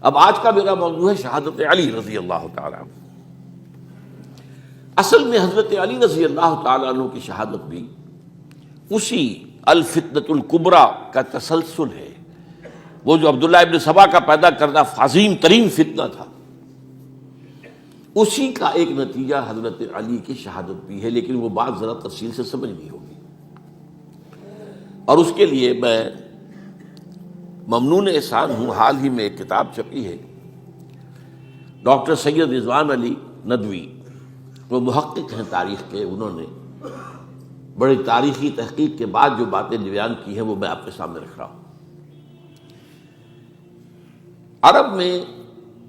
اب آج کا میرا موضوع ہے شہادت علی رضی اللہ تعالیٰ عنہ۔ اصل میں حضرت علی رضی اللہ تعالیٰ عنہ کی شہادت بھی اسی الفتنۃ الکبریٰ کا تسلسل ہے۔ وہ جو عبداللہ ابن سبا کا پیدا کردہ عظیم ترین فتنہ تھا، اسی کا ایک نتیجہ حضرت علی کی شہادت بھی ہے، لیکن وہ بات ذرا تفصیل سے سمجھنی ہوگی۔ اور اس کے لیے میں ممنون احسان ہوں، حال ہی میں ایک کتاب چھپی ہے، ڈاکٹر سید رضوان علی ندوی، وہ محقق ہیں تاریخ کے، انہوں نے بڑی تاریخی تحقیق کے بعد جو باتیں بیان کی ہیں وہ میں آپ کے سامنے رکھ رہا ہوں۔ عرب میں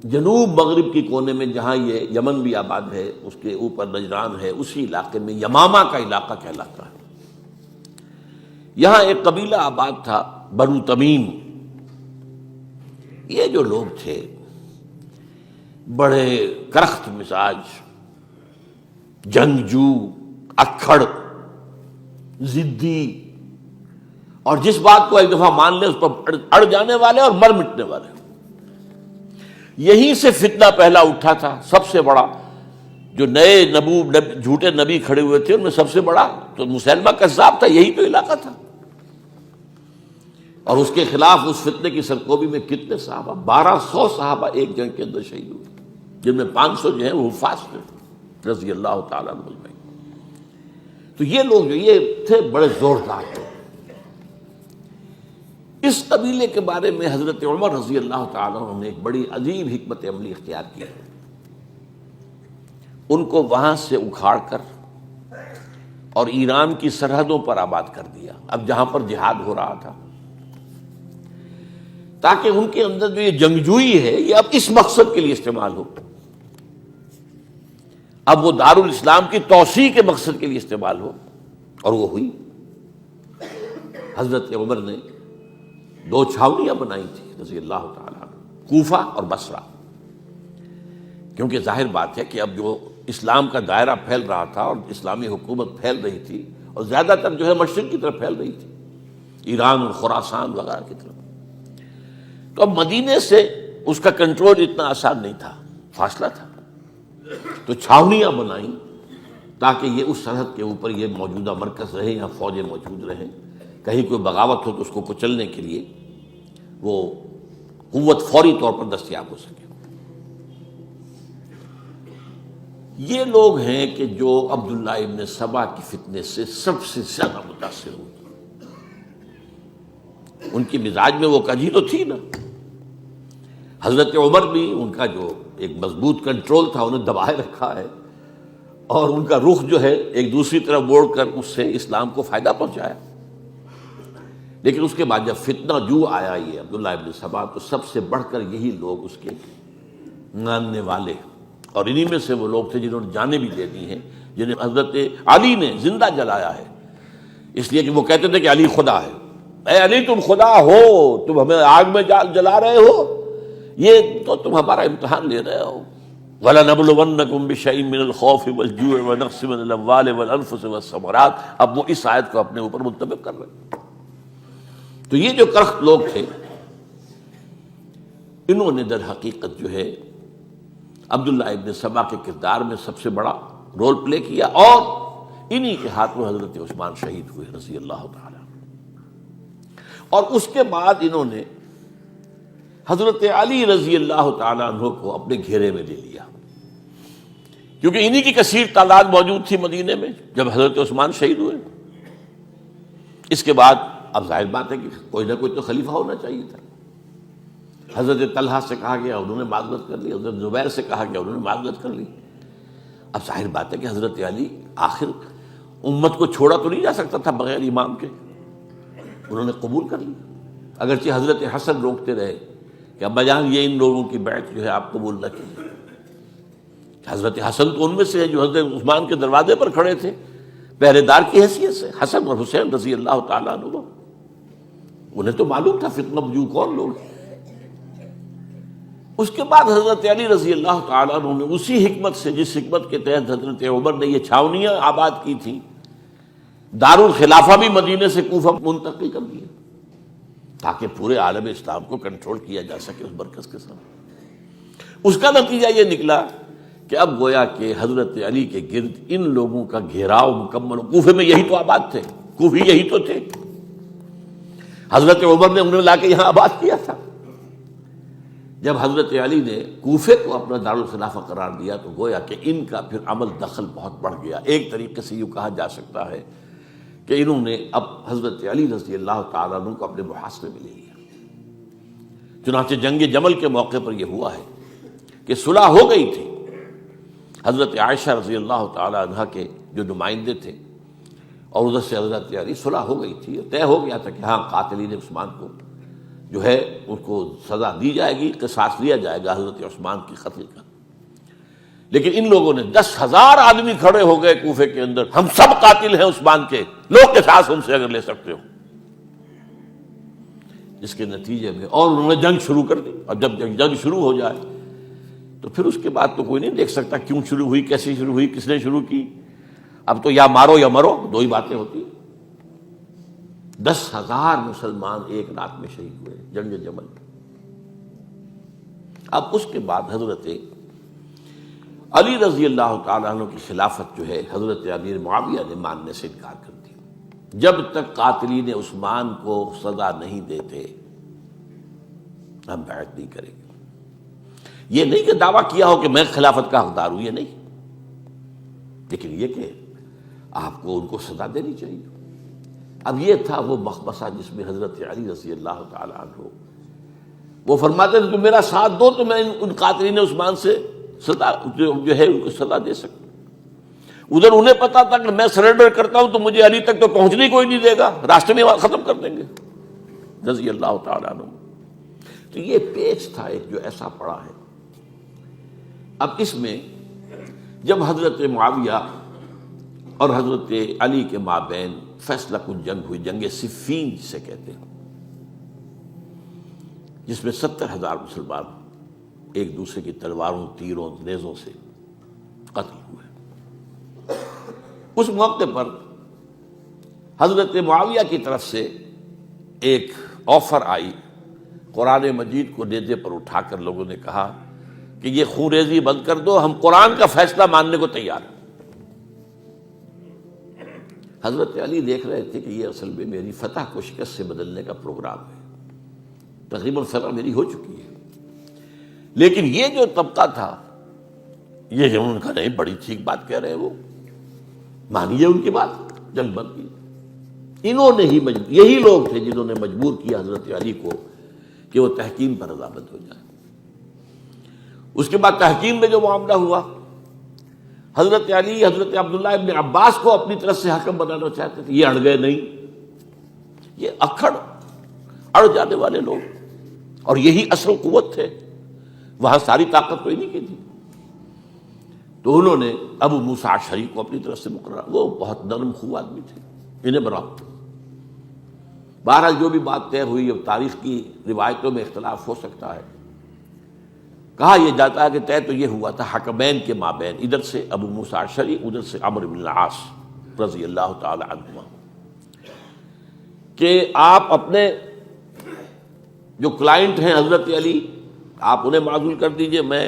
جنوب مغرب کی کونے میں، جہاں یہ یمن بھی آباد ہے، اس کے اوپر نجران ہے، اسی علاقے میں یمامہ کا علاقہ کہلاتا ہے۔ یہاں ایک قبیلہ آباد تھا، بنو تمیم۔ یہ جو لوگ تھے بڑے کرخت مزاج، جنگجو، اکھڑ، ضدی، اور جس بات کو ایک دفعہ مان لے اس پر اڑ جانے والے اور مر مٹنے والے۔ یہیں سے فتنہ پہلا اٹھا تھا، سب سے بڑا جو نئے جھوٹے نبی کھڑے ہوئے تھے ان میں سب سے بڑا تو مسلمہ کذاب تھا، یہی تو علاقہ تھا۔ اور اس کے خلاف اس فتنے کی سرکوبی میں کتنے صحابہ، 1200 صحابہ ایک جنگ کے اندر شہید ہوئے، جن میں 500 جو ہیں وہ حفاظ تھے رضی اللہ تعالیٰ عنہ۔ تو یہ لوگ جو یہ تھے بڑے زوردار تھے۔ اس قبیلے کے بارے میں حضرت عمر رضی اللہ تعالیٰ عنہ نے ایک بڑی عجیب حکمت عملی اختیار کی۔ ان کو وہاں سے اکھاڑ کر اور ایران کی سرحدوں پر آباد کر دیا، اب جہاں پر جہاد ہو رہا تھا، تاکہ ان کے اندر جو یہ جنگجوئی ہے یہ اب اس مقصد کے لیے استعمال ہو، اب وہ دارالاسلام کی توسیع کے مقصد کے لیے استعمال ہو، اور وہ ہوئی۔ حضرت عمر نے 2 چھاؤنیاں بنائی تھی رضی اللہ تعالیٰ عنہ، کوفہ اور بصرہ، کیونکہ ظاہر بات ہے کہ اب جو اسلام کا دائرہ پھیل رہا تھا اور اسلامی حکومت پھیل رہی تھی، اور زیادہ تر جو ہے مشرق کی طرف پھیل رہی تھی، ایران اور خراسان وغیرہ کی طرف، تو اب مدینے سے اس کا کنٹرول اتنا آسان نہیں تھا، فاصلہ تھا، تو چھاونیاں بنائیں تاکہ یہ اس سرحد کے اوپر یہ موجودہ مرکز رہے، یہاں فوجیں موجود رہیں، کہیں کوئی بغاوت ہو تو اس کو کچلنے کے لیے وہ قوت فوری طور پر دستیاب ہو سکے۔ یہ لوگ ہیں کہ جو عبداللہ ابن سبا کی فتنے سے سب سے زیادہ متاثر ہوئے۔ ان کی مزاج میں وہ کجی تو تھی نا۔ حضرت عمر بھی ان کا جو ایک مضبوط کنٹرول تھا انہیں دبائے رکھا ہے، اور ان کا رخ جو ہے ایک دوسری طرف موڑ کر اس سے اسلام کو فائدہ پہنچایا۔ لیکن اس کے بعد جب فتنہ جو آیا یہ عبداللہ ابن سبا، تو سب سے بڑھ کر یہی لوگ اس کے ماننے والے، اور انہی میں سے وہ لوگ تھے جنہوں نے جانیں بھی دے دی ہیں، جنہیں حضرت علی نے زندہ جلایا ہے، اس لیے کہ وہ کہتے تھے کہ علی خدا ہے۔ اے علی تم خدا ہو، تم ہمیں آگ میں جلا رہے ہو، یہ تو تم ہمارا امتحان لے رہے ہو۔ وَلَنَبْلُوَنَّكُمْ بِشَيْءٍ مِّنَ الْخَوْفِ وَالْجُوعِ وَنَقْصٍ مِّنَ الْأَمْوَالِ وَالْأَنفُسِ وَالثَّمَرَاتِ، اب وہ اس آیت کو اپنے اوپر منطبق کر رہے ہیں۔ تو یہ جو کرخت لوگ تھے، انہوں نے در حقیقت جو ہے عبداللہ ابن سبا کے کردار میں سب سے بڑا رول پلے کیا، اور انہی کے ہاتھ میں حضرت عثمان شہید ہوئے رضی اللہ تعالیٰ۔ اور اس کے بعد انہوں نے حضرت علی رضی اللہ تعالیٰ عنہ کو اپنے گھیرے میں لے لیا، کیونکہ انہی کی کثیر تعداد موجود تھی مدینے میں جب حضرت عثمان شہید ہوئے۔ اس کے بعد اب ظاہر بات ہے کہ کوئی نہ کوئی تو خلیفہ ہونا چاہیے تھا۔ حضرت طلحہ سے کہا گیا، انہوں نے معذرت کر لی، حضرت زبیر سے کہا گیا، انہوں نے معذرت کر لی۔ اب ظاہر بات ہے کہ حضرت علی آخر امت کو چھوڑا تو نہیں جا سکتا تھا بغیر امام کے، انہوں نے قبول کر لی، اگرچہ حضرت حسن روکتے رہے کہ ابا جان یہ ان لوگوں کی بیعت جو ہے آپ قبول نہ کیجیے۔ حضرت حسن تو ان میں سے ہے جو حضرت عثمان کے دروازے پر کھڑے تھے پہرے دار کی حیثیت سے، حسن اور حسین رضی اللہ تعالیٰ عنہ، انہیں تو معلوم تھا فتنہ جو کون لوگ ہیں۔ اس کے بعد حضرت علی رضی اللہ تعالیٰ عنہ نے اسی حکمت سے، جس حکمت کے تحت حضرت عمر نے یہ چھاونیاں آباد کی تھی، دارالخلافہ بھی مدینے سے کوفہ منتقل کر دیا، تاکہ پورے عالم اسلام کو کنٹرول کیا جا سکے اس مرکز کے ساتھ۔ اس کا نتیجہ یہ نکلا کہ اب گویا کہ حضرت علی کے گرد ان لوگوں کا گھیراؤ مکمل، کوفے میں یہی تو آباد تھے، کوفی یہی تو تھے، حضرت عمر نے انہیں لا کے یہاں آباد کیا تھا۔ جب حضرت علی نے کوفے کو اپنا دارالخلافہ قرار دیا تو گویا کہ ان کا پھر عمل دخل بہت بڑھ گیا۔ ایک طریقے سے یوں کہا جا سکتا ہے کہ انہوں نے اب حضرت علی رضی اللہ تعالیٰ عنہ کو اپنے محاصرے میں لے لیا۔ چنانچہ جنگ جمل کے موقع پر یہ ہوا ہے کہ صلح ہو گئی تھی، حضرت عائشہ رضی اللہ تعالیٰ عنہ کے جو نمائندے تھے اور ادھر سے حضرت علی، صلح ہو گئی تھی، طے ہو گیا تھا کہ ہاں قاتلین عثمان کو جو ہے ان کو سزا دی جائے گی، قصاص لیا جائے گا حضرت عثمان کی قتل کا۔ لیکن ان لوگوں نے 10,000 آدمی کھڑے ہو گئے کوفے کے اندر، ہم سب قاتل ہیں عثمان کے، لو قصاص ہم سے اگر لے سکتے ہو۔ جس کے نتیجے میں اور انہوں نے جنگ شروع کر دی، اور جب جنگ شروع ہو جائے تو پھر اس کے بعد تو کوئی نہیں دیکھ سکتا کیوں شروع ہوئی، کیسے شروع ہوئی، کس نے شروع کی۔ اب تو یا مارو یا مرو، دو ہی باتیں ہوتی۔ 10,000 مسلمان ایک رات میں شہید ہوئے جنگ جمل میں۔ اب اس کے بعد حضرت علی رضی اللہ تعالیٰ عنہ کی خلافت جو ہے حضرت امیر معاویہ نے ماننے سے انکار کر دیا۔ جب تک قاتلین عثمان کو سزا نہیں دیتے ہم بیعت نہیں کریں گے۔ یہ نہیں کہ دعویٰ کیا ہو کہ میں خلافت کا حقدار ہوں، یہ نہیں، لیکن یہ کہ آپ کو ان کو سزا دینی چاہیے۔ اب یہ تھا وہ مخمصہ جس میں حضرت علی رضی اللہ تعالیٰ عنہ وہ فرماتے تھے تم میرا ساتھ دو تو میں ان قاتلین عثمان سے سزا جو ہے ان کو سزا دے سکتا۔ ادھر انہیں پتا تھا کہ میں سرنڈر کرتا ہوں تو مجھے علی تک تو پہنچنے کوئی نہیں دے گا، راستے میں ختم کر دیں گے رضی اللہ تعالیٰ عنہ۔ تو یہ پیچ تھا ایک جو ایسا پڑا ہے۔ اب اس میں جب حضرت معاویہ اور حضرت علی کے مابین فیصلہ کن جنگ ہوئی، جنگ صفین جسے کہتے ہیں، جس میں 70,000 مسلمان ایک دوسرے کی تلواروں، تیروں، نیزوں سے قتل ہوئے۔ اس موقع پر حضرت معاویہ کی طرف سے ایک آفر آئی، قرآن مجید کو نیزے پر اٹھا کر لوگوں نے کہا کہ یہ خون ریزی بند کر دو، ہم قرآن کا فیصلہ ماننے کو تیار ہیں۔ حضرت علی دیکھ رہے تھے کہ یہ اصل میں میری فتح کو شکست سے بدلنے کا پروگرام ہے، تقریباً فتح میری ہو چکی ہے، لیکن یہ جو طبقہ تھا یہ انہوں نے کہا نہیں بڑی ٹھیک بات کہہ رہے ہیں وہ، مانیے ان کی بات، جنگ بند کی۔ انہوں نے ہی یہی لوگ تھے جنہوں نے مجبور کیا حضرت علی کو کہ وہ تحکیم پر رضامند ہو جائے۔ اس کے بعد تحکیم میں جو معاملہ ہوا، حضرت علی حضرت عبداللہ ابن عباس کو اپنی طرف سے حکم بنانا چاہتے تھے، یہ اڑ گئے نہیں، یہ اڑ جانے والے لوگ، اور یہی اصل قوت تھے، وہاں ساری طاقت کوئی نہیں کی تھی۔ تو انہوں نے ابو موسیٰ اشعری کو اپنی طرف سے مقرر، وہ بہت نرم خو آدمی تھے، انہیں بناؤ۔ بہرحال جو بھی بات طے ہوئی، اب تاریخ کی روایتوں میں اختلاف ہو سکتا ہے، کہا یہ جاتا ہے کہ طے تو یہ ہوا تھا حکمین کے مابین، ادھر سے ابو موسیٰ اشعری، ادھر سے عمرو بن العاص رضی اللہ تعالی عنہما، کہ آپ اپنے جو کلائنٹ ہیں حضرت علی آپ انہیں معزول کر دیجئے، میں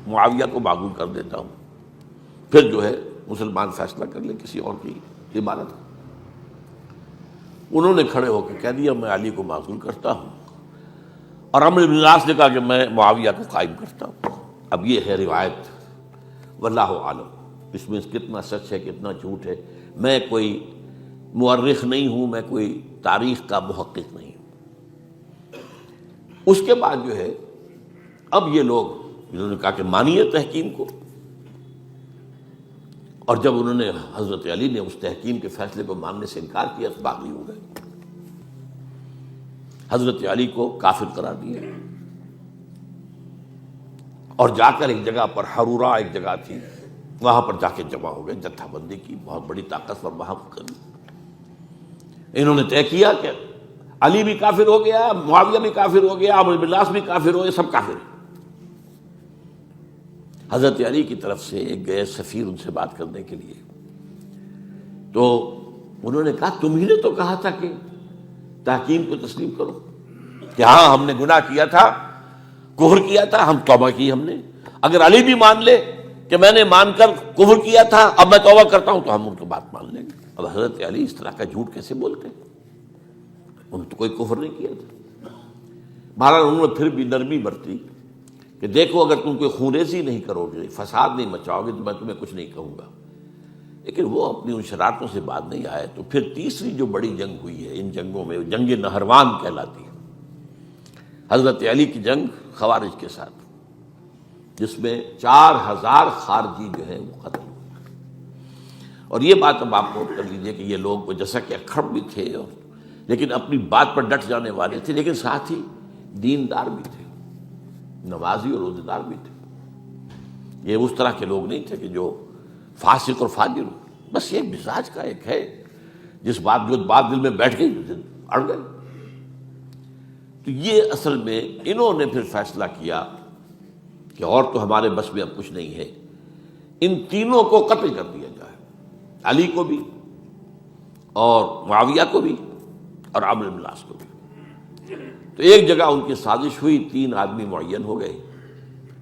معاویہ کو معزول کر دیتا ہوں، پھر جو ہے مسلمان فیصلہ کر لیں کسی اور کی عبادت۔ انہوں نے کھڑے ہو کے کہہ دیا میں علی کو معزول کرتا ہوں، اور عمرو بن العاص نے کہا کہ میں معاویہ کو قائم کرتا ہوں۔ اب یہ ہے روایت، واللہ عالم اس میں کتنا سچ ہے کتنا جھوٹ ہے، میں کوئی مورخ نہیں ہوں، میں کوئی تاریخ کا محقق نہیں ہوں۔ اس کے بعد جو ہے اب یہ لوگ جنہوں نے کہا کہ مانیے تحکیم کو، اور جب انہوں نے حضرت علی نے اس تحکیم کے فیصلے کو ماننے سے انکار کیا تو باغی ہو گئے، حضرت علی کو کافر قرار دیا، اور جا کر ایک جگہ پر حرورہ ایک جگہ تھی وہاں پر جا کے جمع ہو گئے، جتھا بندی کی بہت بڑی طاقت پر وہاں کری۔ انہوں نے طے کیا کہ علی بھی کافر ہو گیا، معاویہ بھی کافر ہو گیا، عمرو بن العاص بھی کافر ہو گئے، سب کافر ہیں۔ حضرت علی کی طرف سے ایک گئے سفیر ان سے بات کرنے کے لیے، تو انہوں نے کہا تم ہی نے تو کہا تھا کہ تحکیم کو تسلیم کرو، کہ ہاں ہم نے گناہ کیا تھا، کفر کیا تھا، ہم توبہ کی ہم نے۔ اگر علی بھی مان لے کہ میں نے مان کر کفر کیا تھا، اب میں توبہ کرتا ہوں، تو ہم ان کی بات مان لیں گے۔ اب حضرت علی اس طرح کا جھوٹ کیسے بولتے ہیں؟ انہوں نے تو کوئی کفر نہیں کیا تھا۔ بہرحال انہوں نے پھر بھی نرمی برتی کہ دیکھو اگر تم کوئی خونریزی نہیں کرو گے، فساد نہیں مچاؤ گے، تو میں تمہیں کچھ نہیں کہوں گا۔ لیکن وہ اپنی ان شرارتوں سے بعد نہیں آئے۔ تو پھر تیسری جو بڑی جنگ ہوئی ہے ان جنگوں میں، جنگ نہروان کہلاتی ہے، حضرت علی کی جنگ خوارج کے ساتھ، جس میں 4000 خارجی جو ہیں وہ قتل ہوئے۔ اور یہ بات اب آپ نوٹ کر لیجئے کہ یہ لوگ جیسا کہ اکھڑ بھی تھے لیکن اپنی بات پر ڈٹ جانے والے تھے، لیکن ساتھ ہی دیندار بھی تھے، نمازی اور روزے دار بھی تھے۔ یہ اس طرح کے لوگ نہیں تھے کہ جو فاسق اور فاجر ہو، بس یہ مزاج کا ایک ہے، جو بات دل میں بیٹھ گئی اڑ گئے۔ تو یہ اصل میں انہوں نے پھر فیصلہ کیا کہ اور تو ہمارے بس میں اب کچھ نہیں ہے، ان تینوں کو قتل کر دیا جائے، علی کو بھی اور معاویہ کو بھی اور عمرو بن العاص کو بھی۔ تو ایک جگہ ان کی سازش ہوئی، 3 آدمی معین ہو گئے،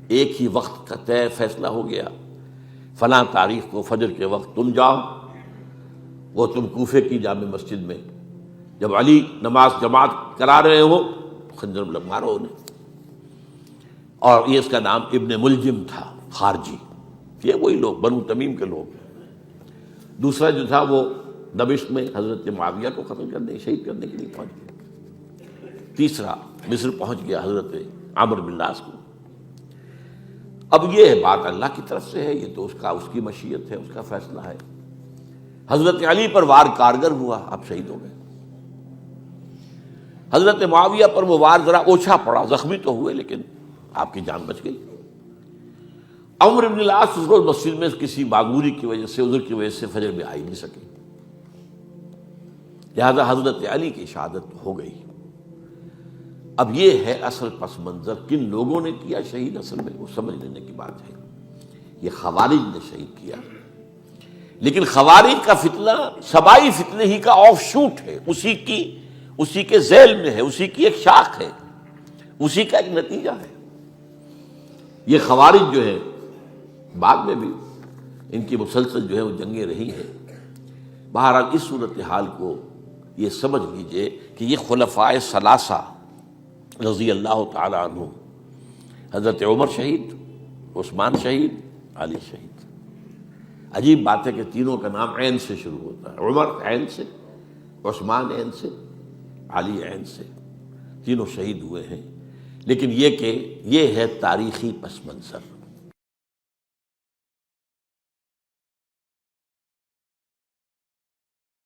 ایک ہی وقت کا طے فیصلہ ہو گیا، فلاں تاریخ کو فجر کے وقت تم جاؤ، وہ تم کوفے کی جامع مسجد میں، جب علی نماز جماعت کرا رہے ہو خنجر مارو انہیں۔ اور یہ اس کا نام ابن ملجم تھا، خارجی، یہ وہی لوگ بنو تمیم کے لوگ۔ دوسرا جو تھا وہ دمشق میں حضرت معاویہ کو قتل کرنے، شہید کرنے کے لیے پہنچ گیا۔ تیسرا مصر پہنچ گیا حضرت عمرو بن العاص کو۔ اب یہ بات اللہ کی طرف سے ہے، یہ تو اس کی مشیت ہے، اس کا فیصلہ ہے۔ حضرت علی پر وار کارگر ہوا، اب شہید ہو گئے۔ حضرت معاویہ پر وہ وار ذرا اوچھا پڑا، زخمی تو ہوئے لیکن آپ کی جان بچ گئی۔ عمرو بن العاص اس روز مسجد میں کسی معذوری کی وجہ سے، عذر کی وجہ سے فجر میں آ ہی نہیں سکے، لہذا حضرت علی کی شہادت ہو گئی۔ اب یہ ہے اصل پس منظر، کن لوگوں نے کیا شہید، اصل میں وہ سمجھ لینے کی بات ہے۔ یہ خوارج نے شہید کیا، لیکن خوارج کا فتنہ سبائی فتنے ہی کا آف شوٹ ہے، اسی کے ذیل میں ہے، اسی کی ایک شاخ ہے، اسی کا ایک نتیجہ ہے۔ یہ خوارج جو ہے بعد میں بھی ان کی مسلسل جو ہے وہ جنگیں رہی ہیں۔ بہرحال اس صورتحال کو یہ سمجھ لیجئے کہ یہ خلفائے ثلاثہ رضی اللہ تعالی عنہ، حضرت عمر شہید، عثمان شہید، علی شہید۔ عجیب بات ہے کہ تینوں کا نام عین سے شروع ہوتا ہے، عمر عین سے، عثمان عین سے، علی عین سے، تینوں شہید ہوئے ہیں۔ لیکن یہ کہ یہ ہے تاریخی پس منظر۔